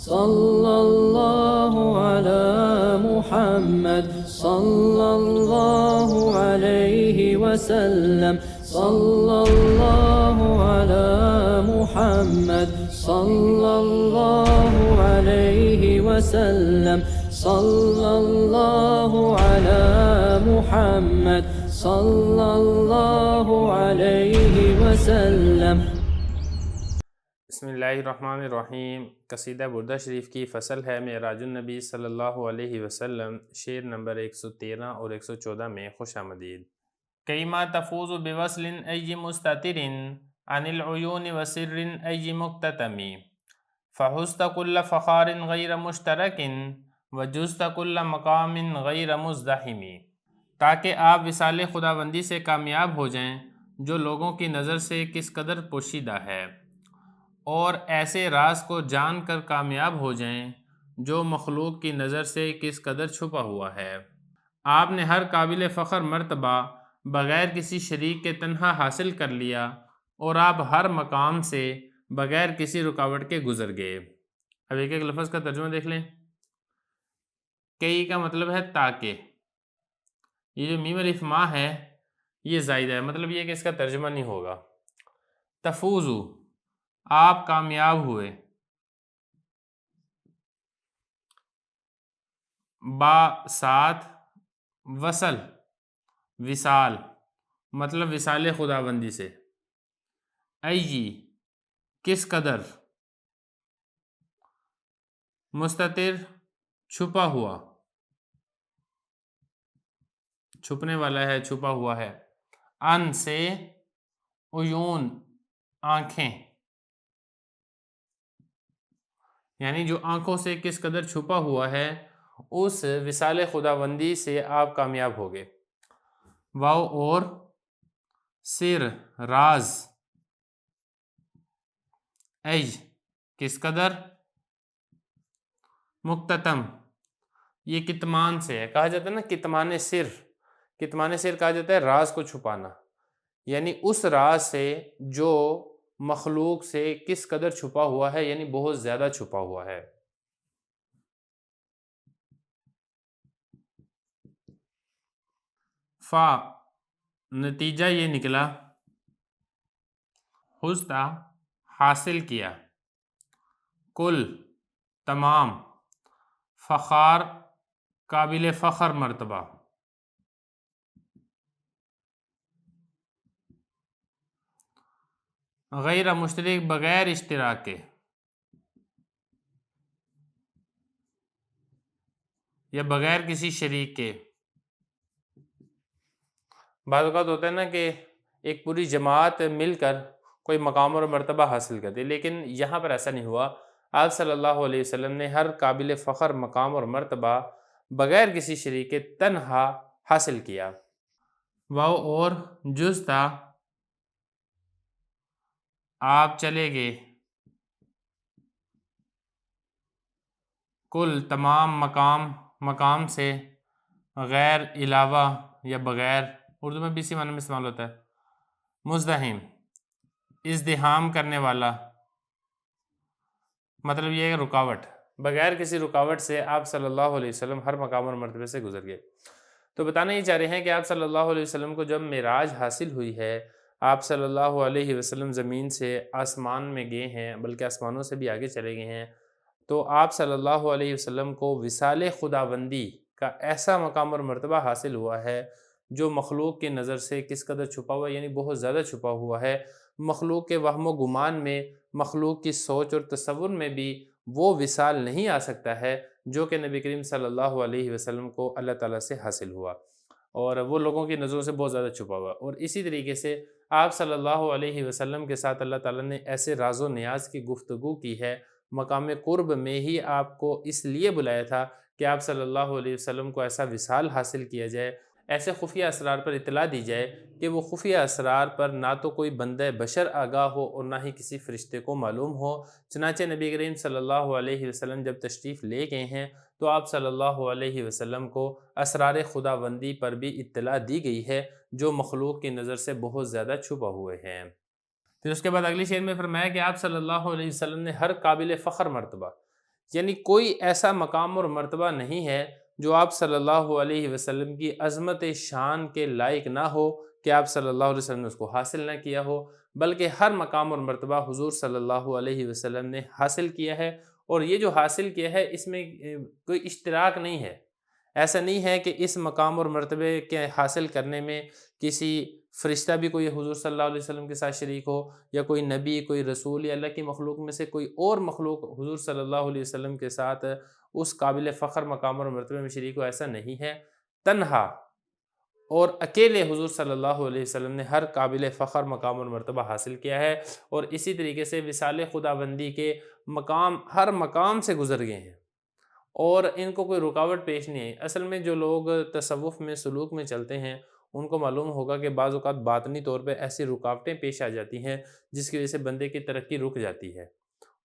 صلی اللہ علی محمد صلی اللہ علیہ وسلم صلی اللہ علی محمد صلی اللہ علیہ وسلم صلی اللہ علی محمد صلی اللہ علیہ وسلم۔ بسم اللہ الرحمن الرحیم۔ قصیدہ بردہ شریف کی فصل ہے معراج النبی صلی اللہ علیہ وسلم، شعر نمبر 113 اور 114 میں خوش آمدید۔ کیما تفوز بوصل ای مستتر عن العیون وسر ای مکتتم، فحزت کل فخار غیر مشترک وجزت کل مقام غیر مزدحم، تاکہ آپ وصال خداوندی سے کامیاب ہو جائیں جو لوگوں کی نظر سے کس قدر پوشیدہ ہے، اور ایسے راز کو جان کر کامیاب ہو جائیں جو مخلوق کی نظر سے کس قدر چھپا ہوا ہے۔ آپ نے ہر قابل فخر مرتبہ بغیر کسی شریک کے تنہا حاصل کر لیا، اور آپ ہر مقام سے بغیر کسی رکاوٹ کے گزر گئے۔ اب ایک ایک لفظ کا ترجمہ دیکھ لیں۔ کئی کا مطلب ہے تاکہ، یہ جو میم الف ما ہے یہ زائدہ ہے، مطلب یہ کہ اس کا ترجمہ نہیں ہوگا۔ تفوزو، آپ کامیاب ہوئے، با ساتھ وصل وصال، مطلب وصال خداوندی سے، ای کس قدر، مستتر چھپا ہوا، چھپنے والا ہے، چھپا ہوا ہے، ان سے عیون آنکھیں، یعنی جو آنکھوں سے کس قدر چھپا ہوا ہے اس وصال خداوندی سے آپ کامیاب ہو گئے۔ واو اور سر راز، ای کس قدر، مکتتم یہ کتمان سے ہے، کہا جاتا ہے نا کتمان سر، کتمان سر کہا جاتا ہے راز کو چھپانا، یعنی اس راز سے جو مخلوق سے کس قدر چھپا ہوا ہے، یعنی بہت زیادہ چھپا ہوا ہے۔ فا نتیجہ یہ نکلا، حزتا حاصل کیا، کل تمام، فخار قابل فخر مرتبہ، غیر مشترک بغیر اشتراک کے، یا بغیر کسی شریک کے۔ بعض اوقات ہوتا ہے نا کہ ایک پوری جماعت مل کر کوئی مقام اور مرتبہ حاصل کرتی، لیکن یہاں پر ایسا نہیں ہوا۔ آپ صلی اللہ علیہ وسلم نے ہر قابل فخر مقام اور مرتبہ بغیر کسی شریک کے تنہا حاصل کیا۔ واو اور جز تھا، آپ چلے گئے، کل تمام مقام سے، غیر علاوہ یا بغیر، اردو میں بھی اسی معنی میں استعمال ہوتا ہے۔ مزدحم ازدحام کرنے والا، مطلب یہ ہے رکاوٹ، بغیر کسی رکاوٹ سے آپ صلی اللہ علیہ وسلم ہر مقام اور مرتبے سے گزر گئے۔ تو بتانا یہ چاہ رہے ہیں کہ آپ صلی اللہ علیہ وسلم کو جب معراج حاصل ہوئی ہے، آپ صلی اللہ علیہ وسلم زمین سے آسمان میں گئے ہیں، بلکہ آسمانوں سے بھی آگے چلے گئے ہیں، تو آپ صلی اللہ علیہ وسلم کو وصال خداوندی کا ایسا مقام اور مرتبہ حاصل ہوا ہے جو مخلوق کی نظر سے کس قدر چھپا ہوا ہے، یعنی بہت زیادہ چھپا ہوا ہے۔ مخلوق کے وہم و گمان میں، مخلوق کی سوچ اور تصور میں بھی وہ وصال نہیں آ سکتا ہے جو کہ نبی کریم صلی اللہ علیہ وسلم کو اللہ تعالیٰ سے حاصل ہوا، اور وہ لوگوں کی نظروں سے بہت زیادہ چھپا ہوا۔ اور اسی طریقے سے آپ صلی اللہ علیہ وسلم کے ساتھ اللہ تعالیٰ نے ایسے راز و نیاز کی گفتگو کی ہے، مقام قرب میں ہی آپ کو اس لیے بلایا تھا کہ آپ صلی اللہ علیہ وسلم کو ایسا وصال حاصل کیا جائے، ایسے خفیہ اسرار پر اطلاع دی جائے کہ وہ خفیہ اسرار پر نہ تو کوئی بندہ بشر آگاہ ہو اور نہ ہی کسی فرشتے کو معلوم ہو۔ چنانچہ نبی کریم صلی اللہ علیہ وسلم جب تشریف لے گئے ہیں تو آپ صلی اللہ علیہ وسلم کو اسرار خداوندی پر بھی اطلاع دی گئی ہے جو مخلوق کی نظر سے بہت زیادہ چھپا ہوئے ہیں۔ پھر اس کے بعد اگلی شعر میں فرمایا کہ آپ صلی اللہ علیہ وسلم نے ہر قابل فخر مرتبہ، یعنی کوئی ایسا مقام اور مرتبہ نہیں ہے جو آپ صلی اللہ علیہ وسلم کی عظمت شان کے لائق نہ ہو کہ آپ صلی اللہ علیہ وسلم نے اس کو حاصل نہ کیا ہو، بلکہ ہر مقام اور مرتبہ حضور صلی اللہ علیہ وسلم نے حاصل کیا ہے، اور یہ جو حاصل کیا ہے اس میں کوئی اشتراک نہیں ہے۔ ایسا نہیں ہے کہ اس مقام اور مرتبے کے حاصل کرنے میں کسی فرشتہ بھی کوئی حضور صلی اللہ علیہ وسلم کے ساتھ شریک ہو، یا کوئی نبی، کوئی رسول، یا اللہ کی مخلوق میں سے کوئی اور مخلوق حضور صلی اللہ علیہ وسلم کے ساتھ اس قابل فخر مقام اور مرتبے میں شریک ہو، ایسا نہیں ہے۔ تنہا اور اکیلے حضور صلی اللہ علیہ وسلم نے ہر قابل فخر مقام اور مرتبہ حاصل کیا ہے، اور اسی طریقے سے وصال خداوندی کے مقام ہر مقام سے گزر گئے ہیں، اور ان کو کوئی رکاوٹ پیش نہیں آئی۔ اصل میں جو لوگ تصوف میں، سلوک میں چلتے ہیں، ان کو معلوم ہوگا کہ بعض اوقات باطنی طور پہ ایسی رکاوٹیں پیش آ جاتی ہیں جس کی وجہ سے بندے کی ترقی رک جاتی ہے،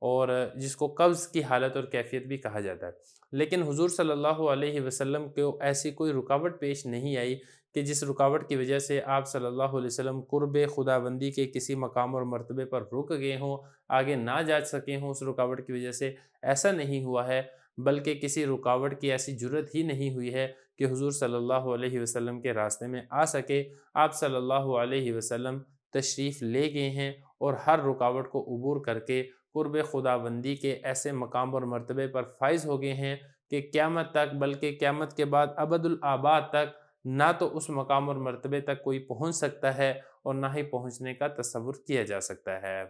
اور جس کو قبض کی حالت اور کیفیت بھی کہا جاتا ہے۔ لیکن حضور صلی اللہ علیہ وسلم کو ایسی کوئی رکاوٹ پیش نہیں آئی کہ جس رکاوٹ کی وجہ سے آپ صلی اللہ علیہ وسلم قرب خداوندی کے کسی مقام اور مرتبے پر رک گئے ہوں، آگے نہ جا سکے ہوں اس رکاوٹ کی وجہ سے، ایسا نہیں ہوا ہے، بلکہ کسی رکاوٹ کی ایسی جرت ہی نہیں ہوئی ہے کہ حضور صلی اللہ علیہ وسلم کے راستے میں آ سکے۔ آپ صلی اللہ علیہ وسلم تشریف لے گئے ہیں، اور ہر رکاوٹ کو عبور کر کے قرب خداوندی کے ایسے مقام اور مرتبے پر فائز ہو گئے ہیں کہ قیامت تک، بلکہ قیامت کے بعد ابد الآباد تک، نہ تو اس مقام اور مرتبے تک کوئی پہنچ سکتا ہے، اور نہ ہی پہنچنے کا تصور کیا جا سکتا ہے۔